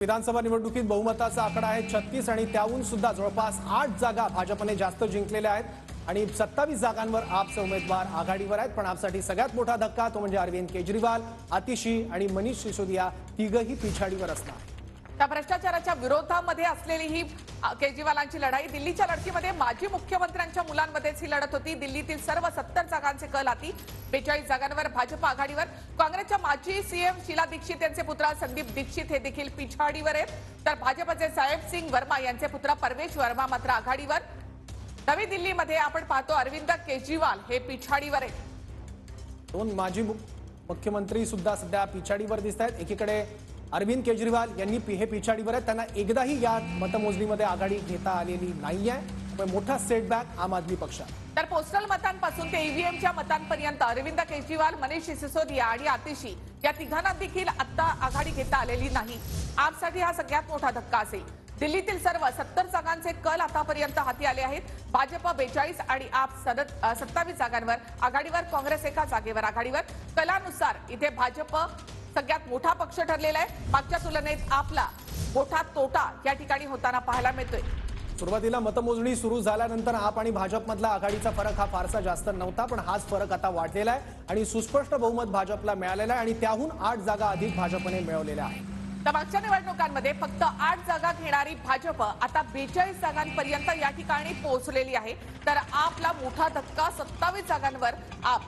विधानसभा निवडणुकीत बहुमताचा आकडा आहे 36 आणि त्याहून सुद्धा जवळपास 8 जागा भाजपने जास्त जिंकलेल्या आहेत आणि 27 जागांवर आपचे उमेदवार आघाडीवर आहेत। पण आपसाठी सगळ्यात मोठा धक्का तो म्हणजे अरविंद केजरीवाल, आतिशी आणि मनीष सिसोदिया तिघही पिछाडीवर असणार। त्या भ्रष्टाचाराच्या विरोधामध्ये असलेली ही केजरीवालांची लढाई दिल्लीच्या लढतीमध्ये माजी मुख्यमंत्र्यांच्या मुलांमध्येच ही लढत होती। दिल्लीतील सर्व 70 जागांचे कल हाती, 42 जागांवर भाजप आघाडीवर। काँग्रेसच्या माजी सीएम शीला दीक्षित यांचे पुत्र संदीप दीक्षित हे देखील पिछाडीवर आहेत, तर भाजपचे साहेब सिंग वर्मा यांचे पुत्र परवेश वर्मा मात्र आघाडीवर। नवी दिल्लीमध्ये आपण पाहतो अरविंद केजरीवाल हे पिछाडीवर आहेत। दोन माजी मुख्यमंत्री सुद्धा सध्या पिछाडीवर दिसत आहेत। एकीकडे अरविंद केजरीवाल यांनी हे पिछाडीवर आहेत, त्यांना एकदाही या मतमोजणीमध्ये आघाडी घेता आलेली नाहीये। पण मोठा सेटबॅक आम आदमी पक्षात। तर पोस्टल मतांपासून ते ईव्हीएमच्या मतांपर्यंत अरविंद केजरीवाल, मनीष सिसोदिया आणि आतिशी या तिघांना देखील आता आघाडी घेता आलेली नाही। आपसाठी हा सगळ्यात मोठा धक्का असेल। दिल्लीतील सर्व 70 जागांचे कल आतापर्यंत हाती आले आहेत। भाजप 42 आणि आप 27 जागांवर आघाडीवर, काँग्रेस एका जागेवर आघाडीवर। कलानुसार इथे भाजप सगळ्यात मोठा पक्ष ठरलेला आहे। मागच्या तुलनेत आपला मोठा तोटा या ठिकाणी होताना पाहायला मिळतोय। सुरुवातीला मतमोजणी सुरू झाल्यानंतर आप आणि भाजपमधला आघाडीचा फरक हा फारसा जास्त नव्हता, पण हाच फरक आता वाढलेला आहे आणि सुस्पष्ट बहुमत भाजपला मिळालेला आहे आणि त्याहून 8 जागा अधिक भाजपने मिळवलेल्या आहेत। तर मागच्या निवडणुकांमध्ये फक्त 8 जागा घेणारी भाजप आता 42 जागांपर्यंत या ठिकाणी पोहोचलेली आहे। तर आपला मोठा धक्का 27 जागांवर आप